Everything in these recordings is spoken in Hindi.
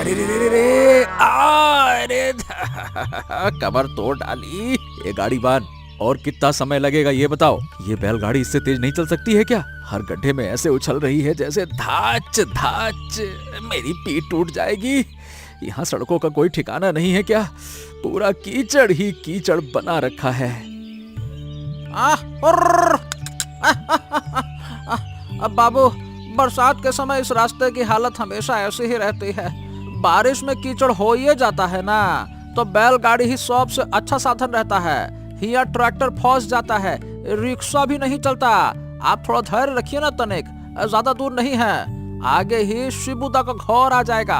अरे रे रे रे रे, अरे कमर तोड़ डाली। ये गाड़ी बांध। और कितना समय लगेगा ये बताओ? ये बैलगाड़ी इससे तेज नहीं चल सकती है क्या? हर गड्ढे में ऐसे उछल रही है जैसे धाच धाच। मेरी पीठ टूट जाएगी। यहाँ सड़कों का कोई ठिकाना नहीं है क्या? पूरा कीचड़ ही कीचड़ बना रखा है। अब बाबू, बरसात के समय इस रास्ते की हालत हमेशा ऐसी ही रहती है। बारिश में कीचड़ हो ही जाता है ना, तो बैलगाड़ी ही सबसे अच्छा साधन रहता है। यहाँ ट्रैक्टर फंस जाता है, रिक्शा भी नहीं चलता। आप थोड़ा धैर्य रखिए ना तनिक, ज्यादा दूर नहीं है, आगे ही शिबुदा का घर आ जाएगा।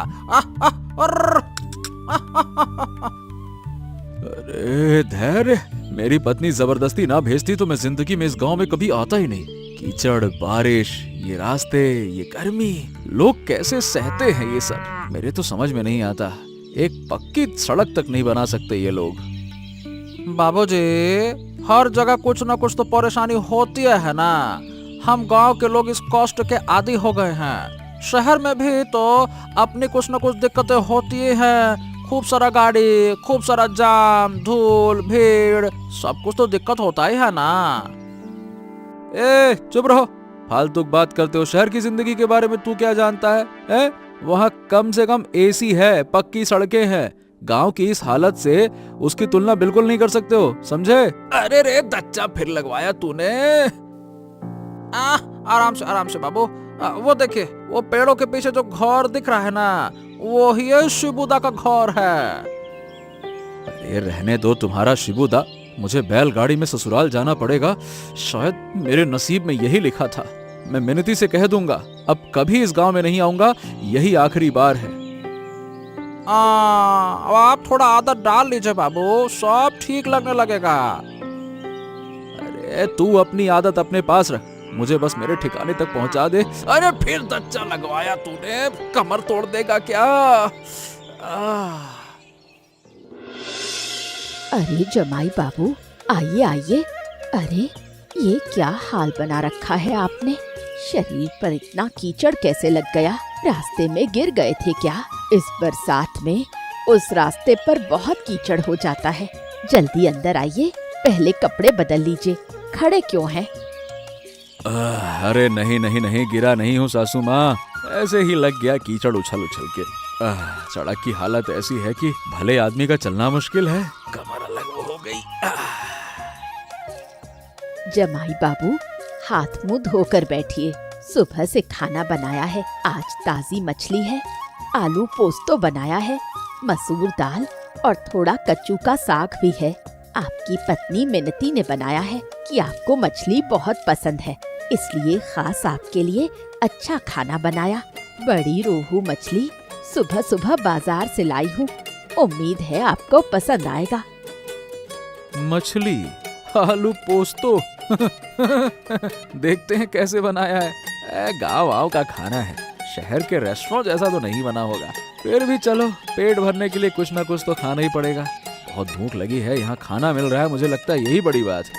अरे धैर्य? मेरी पत्नी जबरदस्ती ना भेजती तो मैं जिंदगी में इस गांव में कभी आता ही नहीं। कीचड़, बारिश, ये रास्ते, ये गर्मी, लोग कैसे सहते हैं ये सब, मेरे तो समझ में नहीं आता। एक पक्की सड़क तक नहीं बना सकते ये लोग। बाबूजी, हर जगह कुछ ना कुछ तो परेशानी होती है ना। हम गांव के लोग इस कष्ट के आदी हो गए हैं। शहर में भी तो अपनी कुछ ना कुछ दिक्कतें होती हैं। खूब सारा गाड़ी, खूब सारा जाम, धूल, भीड़, सब कुछ तो दिक्कत होता ही है ना। ए चुप रहो, फालतू बात करते हो। शहर की जिंदगी के बारे में तू क्या जानता है? वहाँ कम से कम एसी है, पक्की सड़कें हैं। गांव की इस हालत से उसकी तुलना बिल्कुल नहीं कर सकते हो, समझे? अरे रे दच्चा, फिर लगवाया तूने। आराम से बाबू। वो देखिए, वो पेड़ों के पीछे जो घर दिख रहा है ना, वो ही शिबुदा का घर है। अरे रहने दो तुम्हारा शिबुदा, मुझे बैलगाड़ी में ससुराल जाना पड़ेगा। शायद मेरे नसीब में यही लिखा था। मैं मिन्नती से कह दूंगा, अब कभी इस गांव में नहीं आऊंगा, यही आखिरी बार है। अब आप थोड़ा आदत डाल लीजिए बाबू, सब ठीक लगने लगेगा। अरे तू अपनी आदत अपने पास रख, मुझे बस मेरे ठिकाने तक पहुंचा दे। अरे फिर दच्चा लगवाया तूने, कमर तोड़ देगा क्या? अरे जमाई बाबू, आइए आइए। अरे ये क्या हाल बना रखा है आपने? शरीर पर इतना कीचड़ कैसे लग गया? रास्ते में गिर गए थे क्या? इस बरसात में उस रास्ते पर बहुत कीचड़ हो जाता है। जल्दी अंदर आइए, पहले कपड़े बदल लीजिए। खड़े क्यों हैं? अरे नहीं नहीं नहीं, गिरा नहीं हूँ सासू माँ, ऐसे ही लग गया कीचड़ उछल उछल के। सड़क की हालत ऐसी है कि भले आदमी का चलना मुश्किल है, कमर अलग हो गई। जमाई बाबू, हाथ मुंह धोकर बैठिए। सुबह से खाना बनाया है, आज ताजी मछली है, आलू पोस्तो बनाया है, मसूर दाल और थोड़ा कच्चू का साग भी है। आपकी पत्नी मिनती ने बनाया है कि आपको मछली बहुत पसंद है, इसलिए खास आपके लिए अच्छा खाना बनाया। बड़ी रोहू मछली सुबह सुबह बाजार से लाई हूँ, उम्मीद है आपको पसंद आएगा। मछली, आलू पोस्तो देखते हैं कैसे बनाया है। गाँव आव का खाना है, शहर के रेस्टोरेंट जैसा तो नहीं बना होगा। फिर भी चलो, पेट भरने के लिए कुछ ना कुछ तो खाना ही पड़ेगा। बहुत भूख लगी है, यहाँ खाना मिल रहा है, मुझे लगता है यही बड़ी बात है।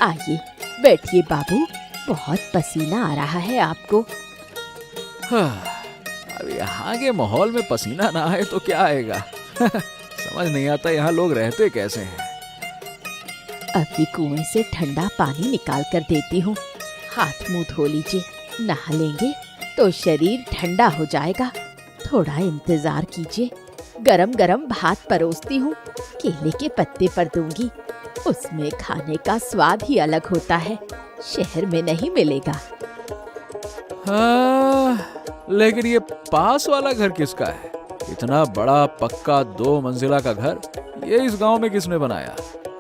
आइए बैठिए बाबू, बहुत पसीना आ रहा है आपको। अब यहाँ के माहौल में पसीना ना आए तो क्या आएगा? समझ नहीं आता यहाँ लोग रहते कैसे हैं। अभी कुएं से ठंडा पानी निकाल कर देती हूँ, हाथ मुंह धो लीजिए। नहा लेंगे तो शरीर ठंडा हो जाएगा। थोड़ा इंतजार कीजिए, गरम गरम भात परोसती हूँ, केले के पत्ते पर दूंगी। उसमें खाने का स्वाद ही अलग होता है, शहर में नहीं मिलेगा। लेकिन ये पास वाला घर किसका है? इतना बड़ा पक्का 2 मंजिला का घर, ये इस गांव में किसने बनाया?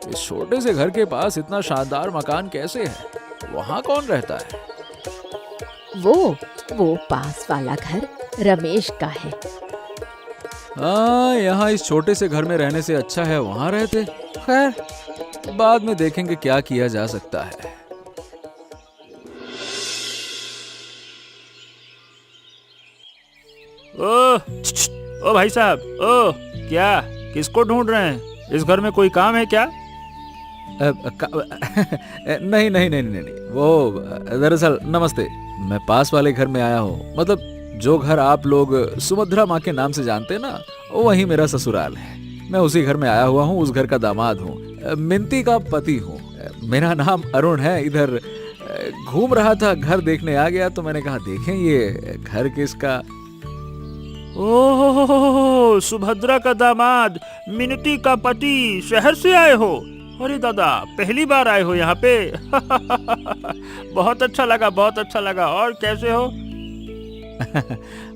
इस छोटे से घर के पास इतना शानदार मकान कैसे है? वहाँ कौन रहता है? वो पास वाला घर रमेश का है। यहाँ इस छोटे से घर में रहने से अच्छा है वहाँ रहते। खैर बाद में देखेंगे क्या किया जा सकता है। ओ भाई साहब, ओ क्या, किसको ढूंढ रहे हैं? इस घर में कोई काम है क्या? नहीं नहीं नहीं नहीं नहीं, वो दरअसल नमस्ते, मैं पास वाले घर में आया हूँ, मतलब जो घर आप लोग सुभद्रा माँ के नाम से जानते हैं ना, वही मेरा ससुराल है। मैं उसी घर में आया हुआ हूँ, उस घर का दामाद हूँ, मिंती का पति हूँ। मेरा नाम अरुण है। इधर घूम रहा था, घर देखने आ गया तो मैंने कहा देखें ये घर किसका। ओह, सुभद्रा का दामाद, मिनती का पति, शहर से आए हो? अरे दादा, पहली बार आए हो यहाँ पे? बहुत अच्छा लगा, बहुत अच्छा लगा। और कैसे हो?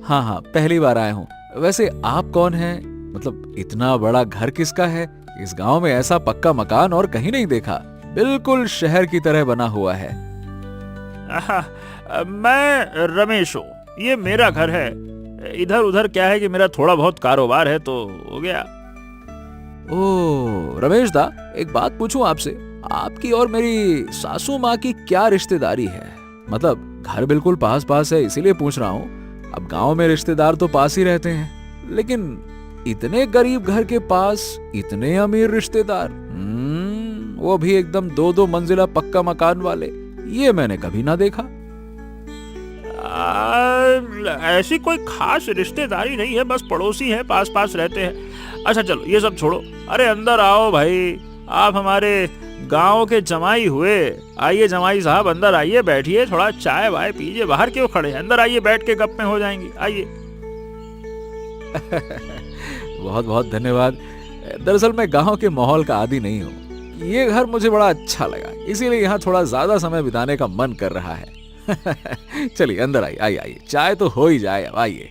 हाँ हाँ, पहली बार आया हूँ। वैसे आप कौन हैं? मतलब इतना बड़ा घर किसका है? इस गांव में ऐसा पक्का मकान और कहीं नहीं देखा, बिल्कुल शहर की तरह बना हुआ है। मैं रमेश हूँ, ये मेरा घर है। इधर उधर क्या है कि मेरा थोड़ा बहुत कारोबार है तो हो गया। ओ रमेश दा, एक बात पूछूं आपसे, आपकी और मेरी सासू माँ की क्या रिश्तेदारी है? मतलब घर बिल्कुल पास पास है इसीलिए पूछ रहा हूँ। अब गांव में रिश्तेदार तो पास ही रहते हैं, लेकिन इतने गरीब घर के पास इतने अमीर रिश्तेदार, वो भी एकदम 2-2 मंजिला पक्का मकान वाले, ये मैंने कभी ना देखा। ऐसी कोई खास रिश्तेदारी नहीं है, बस पड़ोसी हैं, पास पास रहते हैं। अच्छा चलो ये सब छोड़ो, अरे अंदर आओ भाई, आप हमारे गांव के जमाई हुए। आइए जमाई साहब, अंदर आइए, बैठिए, थोड़ा चाय वाय पीजिए। बाहर क्यों खड़े हैं? अंदर आइए, बैठ के गप्पें हो जाएंगी, आइए। बहुत बहुत धन्यवाद। दरअसल मैं गांव के माहौल का आदी नहीं हूँ, ये घर मुझे बड़ा अच्छा लगा, इसीलिए यहाँ थोड़ा ज्यादा समय बिताने का मन कर रहा है। चलिए अंदर आइए, आइए आइए, चाय तो हो ही जाए, अब आइए।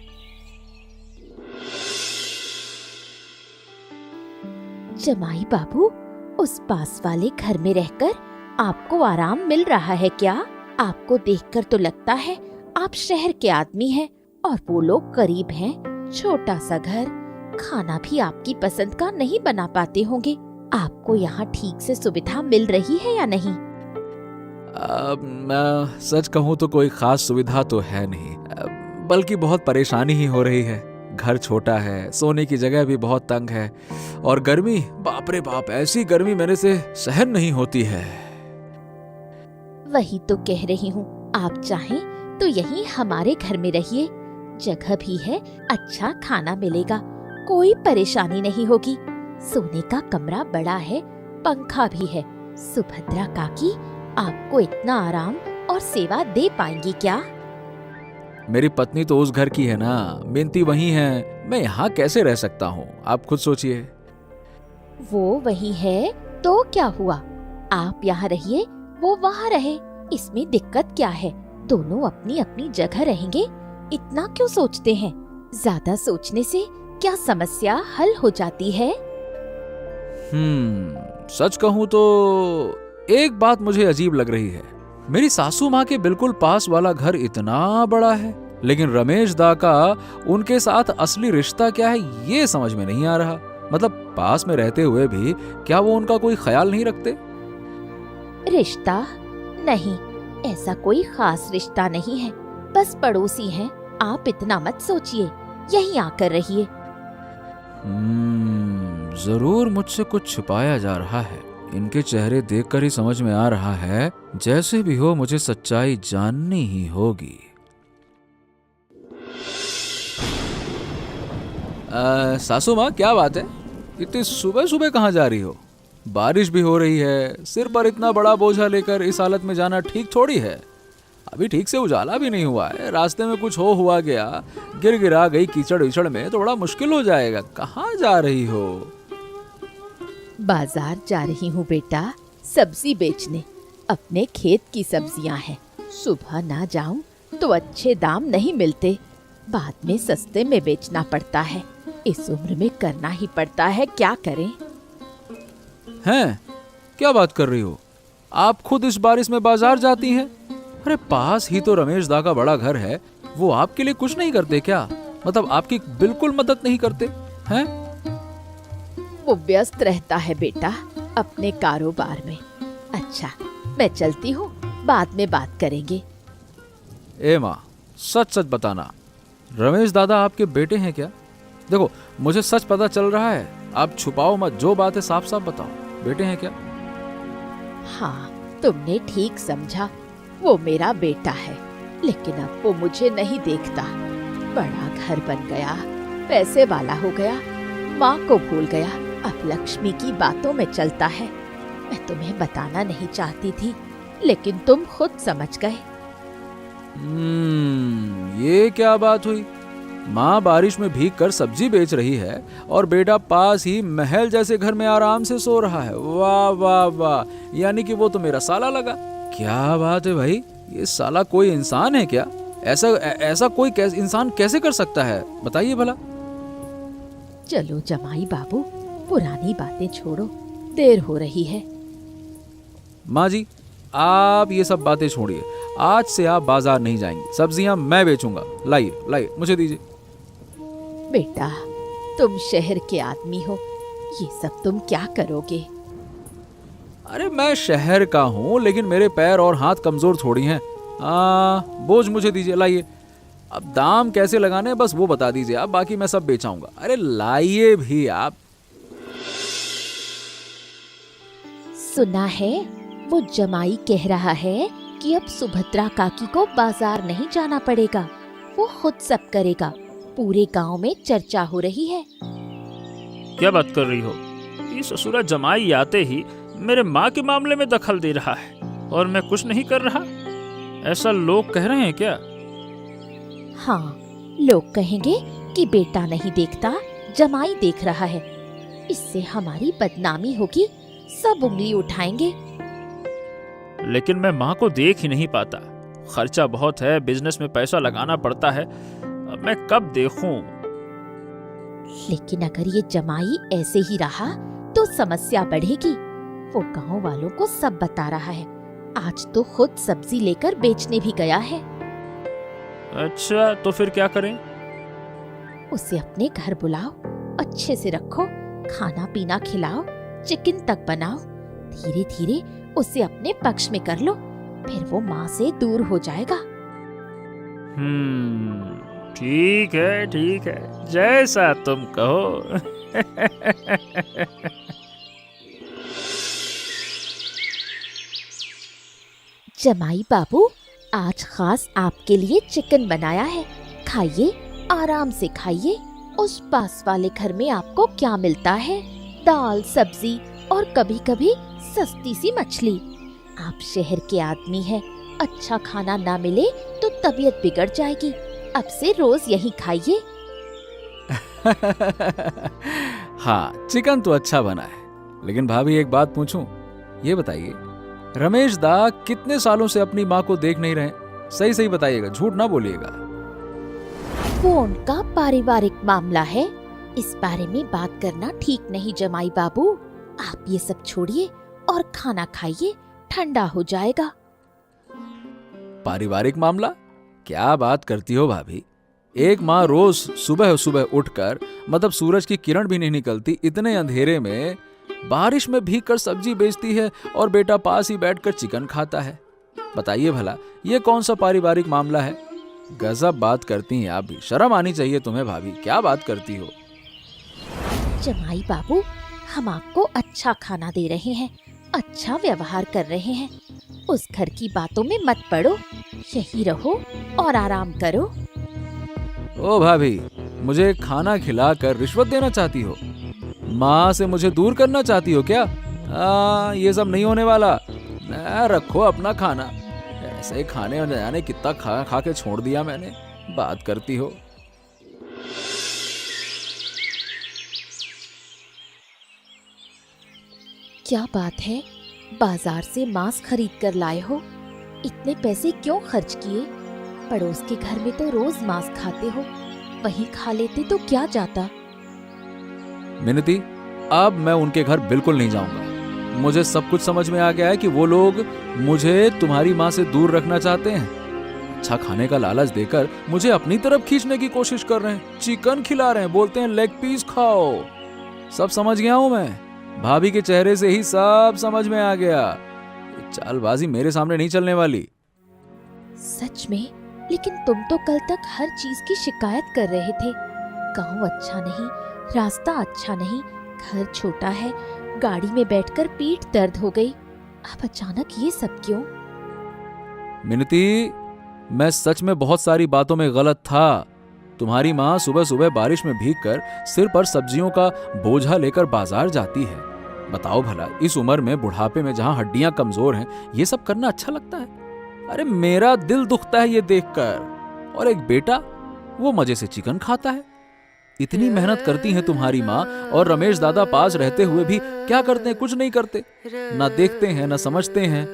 जमाई बाबू, उस पास वाले घर में रहकर आपको आराम मिल रहा है क्या? आपको देखकर तो लगता है आप शहर के आदमी हैं और वो लोग गरीब हैं। छोटा सा घर, खाना भी आपकी पसंद का नहीं बना पाते होंगे। आपको यहाँ ठीक से सुविधा मिल रही है या नहीं? मैं सच कहूँ तो कोई खास सुविधा तो है नहीं, बल्कि बहुत परेशानी ही हो रही है। घर छोटा है, सोने की जगह भी बहुत तंग है, और गर्मी, बाप रे बाप, ऐसी गर्मी मेरे से सहन नहीं होती है। वही तो कह रही हूँ, आप चाहें तो यहीं हमारे घर में रहिए। जगह भी है, अच्छा खाना मिलेगा, कोई परेशानी नहीं होगी। सोने का कमरा बड़ा है, पंखा भी है। सुभद्रा काकी आपको इतना आराम और सेवा दे पाएंगी क्या? मेरी पत्नी तो उस घर की है ना, मिंती वही है, मैं यहाँ कैसे रह सकता हूँ? आप खुद सोचिए। वो वही है तो क्या हुआ? आप यहाँ रहिए, वो वहाँ रहे, इसमें दिक्कत क्या है? दोनों अपनी अपनी जगह रहेंगे, इतना क्यों सोचते हैं? ज्यादा सोचने से क्या समस्या हल हो जाती है? सच कहूँ तो एक बात मुझे अजीब लग रही है। मेरी सासू माँ के बिल्कुल पास वाला घर इतना बड़ा है, लेकिन रमेश दा का उनके साथ असली रिश्ता क्या है ये समझ में नहीं आ रहा। मतलब पास में रहते हुए भी क्या वो उनका कोई ख्याल नहीं रखते? रिश्ता नहीं, ऐसा कोई खास रिश्ता नहीं है, बस पड़ोसी हैं। आप इतना मत सोचिए, यहीं आकर रहिए। जरूर मुझसे कुछ छुपाया जा रहा है। इनके चेहरे देखकर ही समझ में आ रहा है, जैसे भी हो मुझे सच्चाई जाननी ही होगी। सासू माँ, क्या बात है? इतनी सुबह सुबह कहाँ जा रही हो? बारिश भी हो रही है, सिर पर इतना बड़ा बोझा लेकर इस हालत में जाना ठीक थोड़ी है। अभी ठीक से उजाला भी नहीं हुआ है, रास्ते में कुछ हुआ गया, गिर गिरा गई कीचड़ विचड़ में तो बड़ा मुश्किल हो जाएगा। कहाँ जा रही हो? बाजार जा रही हूँ बेटा, सब्जी बेचने। अपने खेत की सब्जियाँ हैं। सुबह ना जाऊं तो अच्छे दाम नहीं मिलते, बाद में सस्ते में बेचना पड़ता है। इस उम्र में करना ही पड़ता है, क्या करें? हैं? क्या बात कर रही हो? आप खुद इस बारिश में बाजार जाती हैं? अरे पास ही तो रमेश दा का बड़ा घर है, वो आपके लिए कुछ नहीं करते क्या? मतलब आपकी बिल्कुल मदद नहीं करते हैं? वो व्यस्त रहता है बेटा अपने कारोबार में। अच्छा, मैं चलती हूँ, बाद में बात करेंगे। ए माँ, सच सच बताना, रमेश दादा आपके बेटे हैं क्या? देखो मुझे सच पता चल रहा है, आप छुपाओ मत, जो बात है साफ साफ बताओ, बेटे हैं क्या? हाँ, तुमने ठीक समझा, वो मेरा बेटा है, लेकिन अब वो मुझे नहीं देखता। बड़ा घर बन गया, पैसे वाला हो गया, माँ को भूल गया, अब लक्ष्मी की बातों में चलता है। मैं तुम्हें बताना नहीं चाहती थी, लेकिन तुम खुद समझ गए। ये क्या बात हुई? माँ बारिश में भीग कर सब्जी बेच रही है और बेटा पास ही महल जैसे घर में आराम से सो रहा है। वाह वाह वाह, यानी कि वो तो मेरा साला लगा। क्या बात है भाई, ये साला कोई इंसान है क्या? ऐसा कोई इंसान कैसे कर सकता है, बताइए भला। चलो जमाई बाबू, पुरानी बातें छोड़ो, देर हो रही है। माँ जी, आप ये सब बातें छोड़िए, आज से आप बाजार नहीं जाएंगी, सब्जियां मैं बेचूंगा। लाइए लाइए, मुझे दीजिए। बेटा, तुम शहर के आदमी हो, ये सब तुम क्या करोगे? अरे मैं शहर का हूँ, लेकिन मेरे पैर और हाथ कमजोर थोड़ी हैं। बोझ मुझे दीजिए, लाइए। अब दाम कैसे लगाने बस वो बता दीजिए आप, बाकी मैं सब बेचाऊंगा। अरे लाइए भी आप। सुना है वो जमाई कह रहा है कि अब सुभद्रा काकी को बाजार नहीं जाना पड़ेगा, वो खुद सब करेगा। पूरे गांव में चर्चा हो रही है। क्या बात कर रही हो? ये ससुरा जमाई आते ही मेरे माँ के मामले में दखल दे रहा है और मैं कुछ नहीं कर रहा, ऐसा लोग कह रहे हैं क्या? हाँ, लोग कहेंगे कि बेटा नहीं देखता, जमाई देख रहा है। इससे हमारी बदनामी होगी, सब उंगली उठाएंगे। लेकिन मैं माँ को देख ही नहीं पाता, खर्चा बहुत है, बिजनेस में पैसा लगाना पड़ता है, अब मैं कब देखूं? लेकिन अगर ये जमाई ऐसे ही रहा तो समस्या बढ़ेगी। वो गांव वालों को सब बता रहा है, आज तो खुद सब्जी लेकर बेचने भी गया है। अच्छा, तो फिर क्या करें? उसे अपने घर बुलाओ, अच्छे से रखो, खाना पीना खिलाओ, चिकन तक बनाओ। धीरे धीरे उसे अपने पक्ष में कर लो, फिर वो माँ से दूर हो जाएगा। ठीक है, जैसा तुम कहो। जमाई बाबू, आज खास आपके लिए चिकन बनाया है, खाइए, आराम से खाइए। उस पास वाले घर में आपको क्या मिलता है? दाल, सब्जी और कभी कभी सस्ती सी मछली। आप शहर के आदमी हैं, अच्छा खाना ना मिले तो तबीयत बिगड़ जाएगी। अब से रोज यही खाइए। हाँ, चिकन तो अच्छा बना है, लेकिन भाभी एक बात पूछूं, ये बताइए, रमेश दा कितने सालों से अपनी माँ को देख नहीं रहे? सही सही बताइएगा, झूठ ना बोलिएगा। वो उनका पारिवारिक मामला है, इस बारे में बात करना ठीक नहीं जमाई बाबू। आप ये सब छोड़िए और खाना खाइए, ठंडा हो जाएगा। पारिवारिक मामला? क्या बात करती हो भाभी? एक माँ रोज सुबह सुबह उठकर, मतलब सूरज की किरण भी नहीं निकलती, इतने अंधेरे में बारिश में भीग कर सब्जी बेचती है और बेटा पास ही बैठकर चिकन खाता है। बताइए भला, ये कौन सा पारिवारिक मामला है? गजब बात करती हैं आप भी, शर्म आनी चाहिए तुम्हें भाभी, क्या बात करती हो? जमाई बाबू, हम आपको अच्छा खाना दे रहे हैं, अच्छा व्यवहार कर रहे हैं। उस घर की बातों में मत पड़ो, यही रहो और आराम करो। ओ भाभी, मुझे खाना खिलाकर रिश्वत देना चाहती हो? माँ से मुझे दूर करना चाहती हो क्या? ये सब नहीं होने वाला। रखो अपना खाना, ऐसे खाने न जाने कितना खा के छोड़ दिया मैंने, बात करती हो। क्या बात है, बाजार से मांस खरीद कर लाए हो? इतने पैसे क्यों खर्च किए? पड़ोस के घर में तो रोज मांस खाते हो, वहीं खा लेते तो क्या जाता। मिनती, अब मैं उनके घर बिल्कुल नहीं जाऊंगा। मुझे सब कुछ समझ में आ गया है कि वो लोग मुझे तुम्हारी माँ से दूर रखना चाहते हैं। अच्छा खाने का लालच देकर मुझे अपनी तरफ खींचने की कोशिश कर रहे हैं, चिकन खिला रहे हैं, बोलते हैं लेग पीस खाओ। सब समझ गया हूं मैं, भाभी के चेहरे से ही सब समझ में आ गया। चालबाजी मेरे सामने नहीं चलने वाली। सच में? लेकिन तुम तो कल तक हर चीज की शिकायत कर रहे थे। गांव अच्छा नहीं, रास्ता अच्छा नहीं, घर छोटा है, गाड़ी में बैठकर पीठ दर्द हो गई। अब अचानक ये सब क्यों? मिनती, मैं सच में बहुत सारी बातों में गलत था, तुम्हारी माँ सुबह सुबह बारिश में भीगकर सिर पर सब्जियों का बोझा लेकर बाजार जाती है। बताओ भला, इस उम्र में बुढ़ापे में जहां हड्डियां कमजोर हैं, ये सब करना अच्छा लगता है? अरे मेरा दिल दुखता है ये देखकर। और एक बेटा, वो मजे से चिकन खाता है। इतनी मेहनत करती है तुम्हारी माँ, और रमेश दादा पास रहते हुए भी क्या करते हैं? कुछ नहीं करते, ना देखते हैं ना समझते हैं।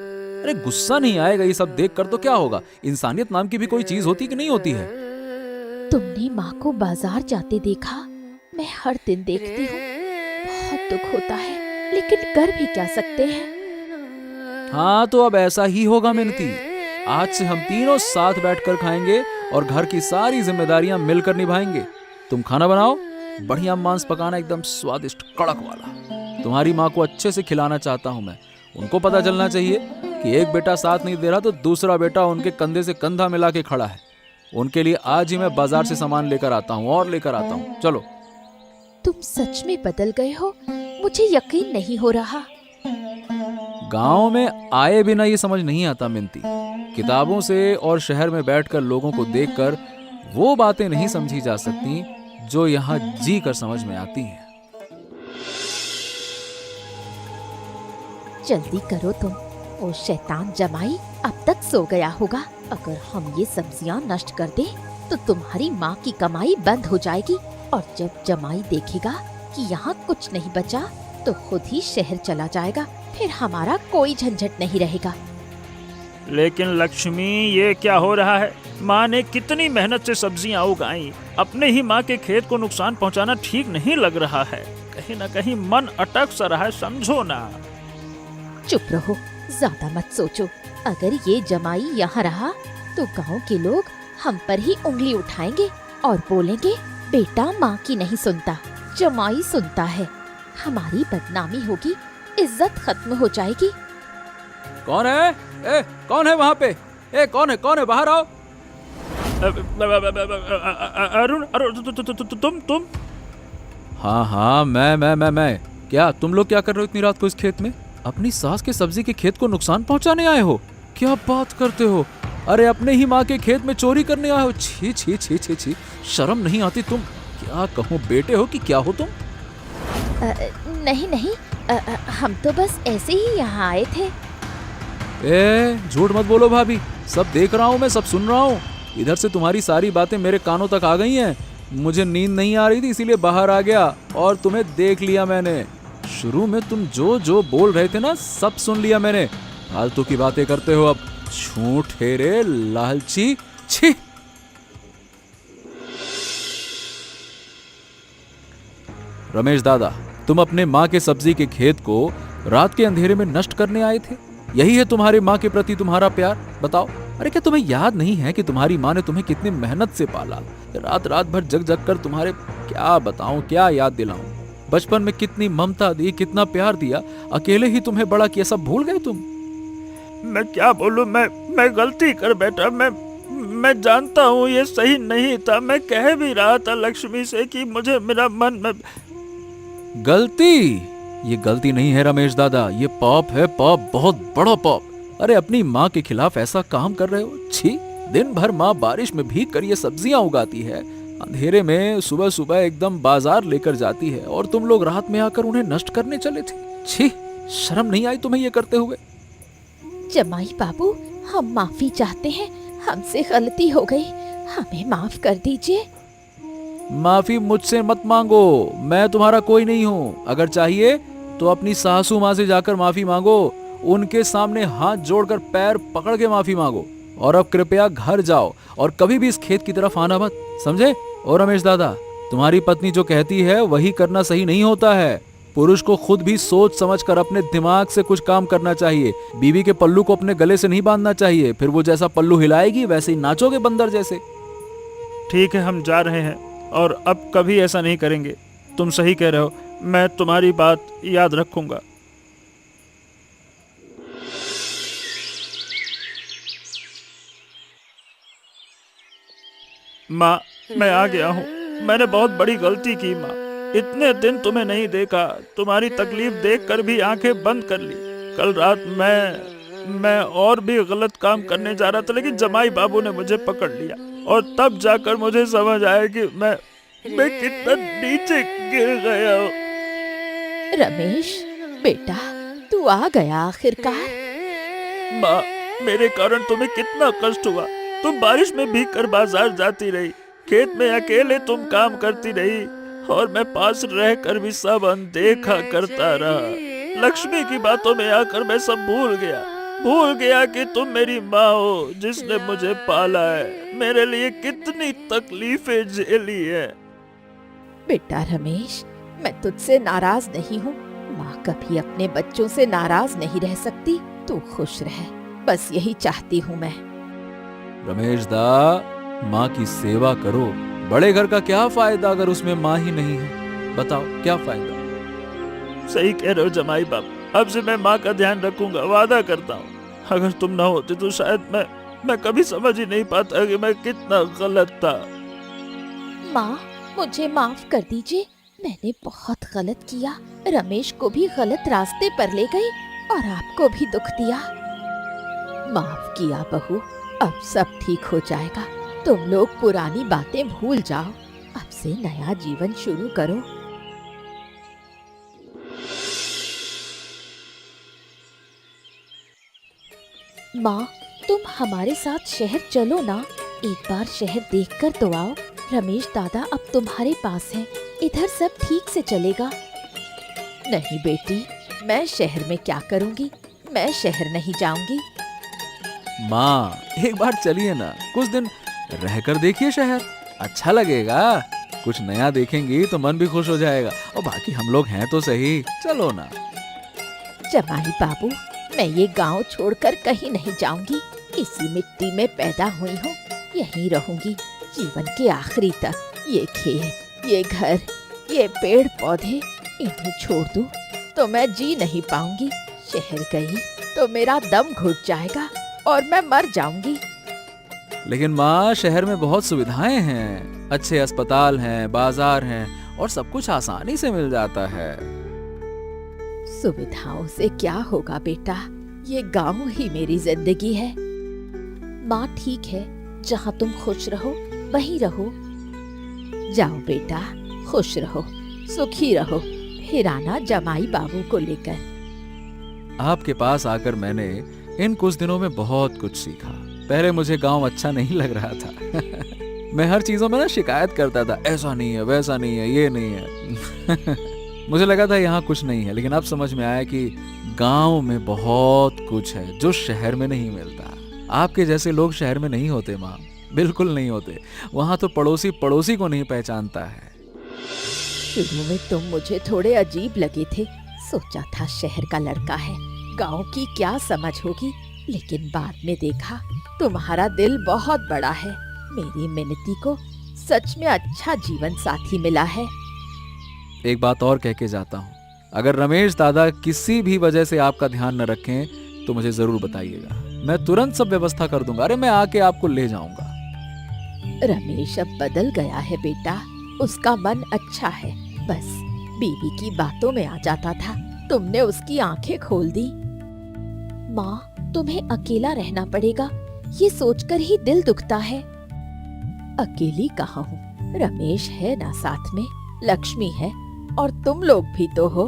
अरे गुस्सा नहीं आएगा ये सब देखकर तो क्या होगा? इंसानियत नाम की भी कोई चीज होती कि नहीं होती है? तुमने माँ को बाजार जाते देखा? मैं हर दिन देखती हूँ। बहुत दुख होता है, लेकिन कर भी क्या सकते हैं। हाँ तो अब ऐसा ही होगा मिनती। आज से हम तीनों साथ बैठकर खाएंगे और घर की सारी जिम्मेदारियां मिलकर निभाएंगे। तुम खाना बनाओ, बढ़िया मांस पकाना, एकदम स्वादिष्ट कड़क वाला। तुम्हारी माँ को अच्छे से खिलाना चाहता हूं मैं। उनको पता चलना चाहिए कि एक बेटा साथ नहीं दे रहा तो दूसरा बेटा उनके कंधे से कंधा मिला के खड़ा है। उनके लिए आज ही मैं बाजार से सामान लेकर आता हूँ और लेकर आता हूँ। चलो। तुम सच में बदल गए हो, मुझे यकीन नहीं हो रहा। गांव में आए बिना ये समझ नहीं आता मिनती। किताबों से और शहर में बैठकर लोगों को देखकर वो बातें नहीं समझी जा सकती जो यहाँ जी कर समझ में आती हैं। जल्दी करो तुम, वो शैतान जमाई अब तक सो गया होगा। अगर हम ये सब्जियां नष्ट कर दें तो तुम्हारी माँ की कमाई बंद हो जाएगी, और जब जमाई देखेगा कि यहाँ कुछ नहीं बचा तो खुद ही शहर चला जाएगा। फिर हमारा कोई झंझट नहीं रहेगा। लेकिन लक्ष्मी, ये क्या हो रहा है? माँ ने कितनी मेहनत से सब्जियां उगाई, अपने ही माँ के खेत को नुकसान पहुँचाना ठीक नहीं लग रहा है। कहीं ना कहीं मन अटक सा रहा है, समझो ना। चुप रहो, ज्यादा मत सोचो। अगर ये जमाई यहाँ रहा तो गांव के लोग हम पर ही उंगली उठाएंगे और बोलेंगे, बेटा माँ की नहीं सुनता, जमाई सुनता है। हमारी बदनामी होगी, इज्जत खत्म हो जाएगी। कौन है? कौन है वहाँ पे? कौन है? बाहर आओ। अरुण, तुम? हाँ, मैं। क्या तुम लोग क्या कर रहे हो इतनी रात को इस खेत में? अपनी सास के सब्जी के खेत को नुकसान पहुंचाने आए हो? क्या बात करते हो? अरे अपने ही माँ के खेत में चोरी करने आए हो? छी छी छी छी छी, शर्म नहीं आती? तुम क्या कहूँ, बेटे हो कि क्या हो तुम? नहीं, हम तो बस ऐसे ही यहाँ आए थे। झूठ मत बोलो भाभी, सब देख रहा हूँ मैं, सब सुन रहा हूँ। इधर से तुम्हारी सारी बातें मेरे कानों तक आ गई हैं। मुझे नींद नहीं आ रही थी, इसीलिए बाहर आ गया और तुम्हें देख लिया मैंने। शुरू में तुम जो बोल रहे थे ना, सब सुन लिया मैंने। फालतू की बातें करते हो अब, झूठेरे लालची, छी। रमेश दादा, तुम अपने माँ के सब्जी के खेत को रात के अंधेरे में नष्ट करने आए थे? यही है तुम्हारी माँ के प्रति तुम्हारा प्यार? बताओ। अरे क्या तुम्हें याद नहीं है कि तुम्हारी माँ ने तुम्हें कितनी मेहनत से पाला? रात भर जग कर तुम्हारे, क्या बताऊं, क्या याद दिलाऊं। बचपन में कितनी ममता दी, कितना प्यार दिया, अकेले ही तुम्हें बड़ा किया, सब भूल गए तुम? मैं क्या बोलूं, मैं गलती कर बैठा। मैं जानता हूँ ये सही नहीं था। मैं कह भी रहा था लक्ष्मी से कि मुझे मेरा मन में। गलती? ये गलती नहीं है रमेश दादा, ये पाप है, पाप, बहुत बड़ा पाप। अरे अपनी माँ के खिलाफ ऐसा काम कर रहे हो? छी। दिन भर माँ बारिश में भीग कर ये सब्जियां उगाती है, अंधेरे में सुबह सुबह एकदम बाजार लेकर जाती है, और तुम लोग रात में आकर उन्हें नष्ट करने चले थे। छी, शर्म नहीं आई तुम्हें ये करते हुए? जमाई बाबू, हम माफी चाहते हैं, हमसे गलती हो गई, हमें माफ कर दीजिए। माफी मुझसे मत मांगो, मैं तुम्हारा कोई नहीं हूँ। अगर चाहिए तो अपनी सासू माँ से जाकर माफी मांगो, उनके सामने हाथ जोड़कर पैर पकड़ के माफी मांगो। और अब कृपया घर जाओ और कभी भी इस खेत की तरफ आना मत, समझे? और रमेश दादा, तुम्हारी पत्नी जो कहती है वही करना सही नहीं होता है। पुरुष को खुद भी सोच समझकर अपने दिमाग से कुछ काम करना चाहिए। बीवी के पल्लू को अपने गले से नहीं बांधना चाहिए, फिर वो जैसा पल्लू हिलाएगी वैसे ही नाचोगे बंदर जैसे। ठीक है, हम जा रहे हैं और अब कभी ऐसा नहीं करेंगे। तुम सही कह रहे हो, मैं तुम्हारी बात याद रखूंगा। माँ, मैं आ गया हूँ। मैंने बहुत बड़ी गलती की माँ। इतने दिन तुम्हें नहीं देखा, तुम्हारी तकलीफ देखकर भी आंखें बंद कर ली। कल रात मैं और भी गलत काम करने जा रहा था, लेकिन जमाई बाबू ने मुझे पकड़ लिया। और तब जाकर मुझे समझ आया कि मैं कितना नीचे गिर गया हूँ। रमेश बेटा, तू आ गया आखिरकार। माँ, मेरे कारण तुम्हें कितना कष्ट हुआ। तुम बारिश में भीग कर बाजार जाती रही, खेत में अकेले तुम काम करती रही और मैं पास रहकर भी सब अनदेखा करता रहा। लक्ष्मी की बातों में आकर मैं सब भूल गया कि तुम मेरी माँ हो जिसने मुझे पाला है, मेरे लिए कितनी तकलीफें झेली है। बेटा रमेश, मैं तुझसे नाराज नहीं हूँ। माँ कभी अपने बच्चों से नाराज नहीं रह सकती। तू खुश रह, बस यही चाहती हूँ मैं। रमेश दा, माँ की सेवा करो। बड़े घर का क्या फायदा अगर उसमें माँ ही नहीं है? बताओ क्या फायदा? सही कह रहे हो जमाई बाप, अब से मैं माँ का ध्यान रखूंगा, वादा करता हूँ। अगर तुम ना होते तो शायद मैं कभी समझ ही नहीं पाता कि मैं कितना गलत था। माँ, मुझे माफ कर दीजिए, मैंने बहुत गलत किया। रमेश को भी गलत रास्ते पर ले गई और आपको भी दुख दिया। माफ किया बहू, अब सब ठीक हो जाएगा। तुम लोग पुरानी बातें भूल जाओ, अब से नया जीवन शुरू करो। माँ, तुम हमारे साथ शहर चलो ना। एक बार शहर देखकर तो आओ। रमेश दादा अब तुम्हारे पास हैं, इधर सब ठीक से चलेगा। नहीं बेटी, मैं शहर में क्या करूँगी? मैं शहर नहीं जाऊंगी। माँ, एक बार चलिए ना, कुछ दिन रहकर देखिए शहर, अच्छा लगेगा। कुछ नया देखेंगी तो मन भी खुश हो जाएगा। और बाकी हम लोग हैं तो सही, चलो ना। जमाई बाबू, मैं ये गांव छोड़कर कहीं नहीं जाऊंगी। इसी मिट्टी में पैदा हुई हूँ, यहीं रहूंगी जीवन के आखिरी तक। ये खेत, ये घर, ये पेड़ पौधे, इन्हें छोड़ दूं तो मैं जी नहीं पाऊंगी। शहर गई तो मेरा दम घुट जाएगा और मैं मर जाऊंगी। लेकिन माँ, शहर में बहुत सुविधाएं हैं, अच्छे अस्पताल हैं, बाजार हैं और सब कुछ आसानी से मिल जाता है। सुविधाओं से क्या होगा बेटा, ये गांव ही मेरी जिंदगी है। माँ ठीक है, जहाँ तुम खुश रहो वहीं रहो। जाओ बेटा, खुश रहो, सुखी रहो, फिर आना जमाई बाबू को लेकर। आपके पास आकर मैंने इन कुछ दिनों में बहुत कुछ सीखा। पहले मुझे गांव अच्छा नहीं लग रहा था। मैं हर चीजों में ना शिकायत करता था, ऐसा नहीं है, वैसा नहीं है, ये नहीं है। मुझे लगा था यहाँ कुछ नहीं है, लेकिन अब समझ में आया कि गांव में बहुत कुछ है जो शहर में नहीं मिलता। आपके जैसे लोग शहर में नहीं होते माँ, बिल्कुल नहीं होते। वहाँ तो पड़ोसी पड़ोसी को नहीं पहचानता है। शुरू में तुम मुझे थोड़े अजीब लगे थे, सोचा था शहर का लड़का है, गांव की क्या समझ होगी। लेकिन बाद में देखा तुम्हारा दिल बहुत बड़ा है। मेरी मिनती को सच में अच्छा जीवन साथी मिला है। एक बात और कह के जाता हूँ, अगर रमेश दादा किसी भी वजह से आपका ध्यान न रखें तो मुझे जरूर बताइएगा, मैं तुरंत सब व्यवस्था कर दूंगा। अरे मैं आके आपको ले जाऊंगा। रमेश अब बदल गया है बेटा, उसका मन अच्छा है, बस बीवी की बातों में आ जाता था। तुमने उसकी आंखें खोल दी। माँ, तुम्हें अकेला रहना पड़ेगा, ये सोचकर ही दिल दुखता है। अकेली कहाँ हूँ, रमेश है ना साथ में, लक्ष्मी है और तुम लोग भी तो हो।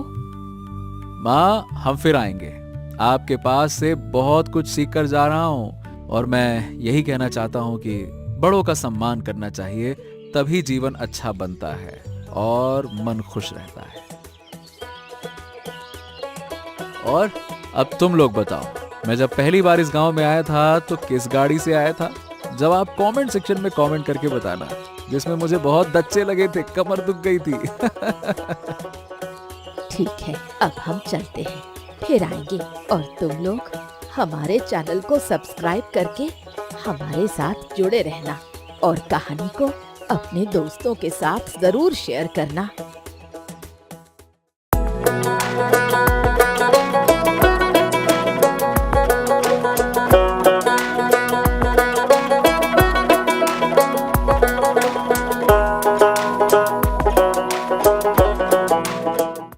माँ, हम फिर आएंगे। आपके पास से बहुत कुछ सीख कर जा रहा हूँ और मैं यही कहना चाहता हूँ कि बड़ों का सम्मान करना चाहिए, तभी जीवन अच्छा बनता है और मन खुश रहता है। और अब तुम लोग बताओ, मैं जब पहली बार इस गांव में आया था तो किस गाड़ी से आया था? जवाब कमेंट सेक्शन में कमेंट करके बताना, जिसमें मुझे बहुत दच्चे लगे थे, कमर दुख गई थी। ठीक है, अब हम चलते हैं, फिर आएंगे। और तुम लोग हमारे चैनल को सब्सक्राइब करके हमारे साथ जुड़े रहना और कहानी को अपने दोस्तों के साथ जरूर शेयर करना।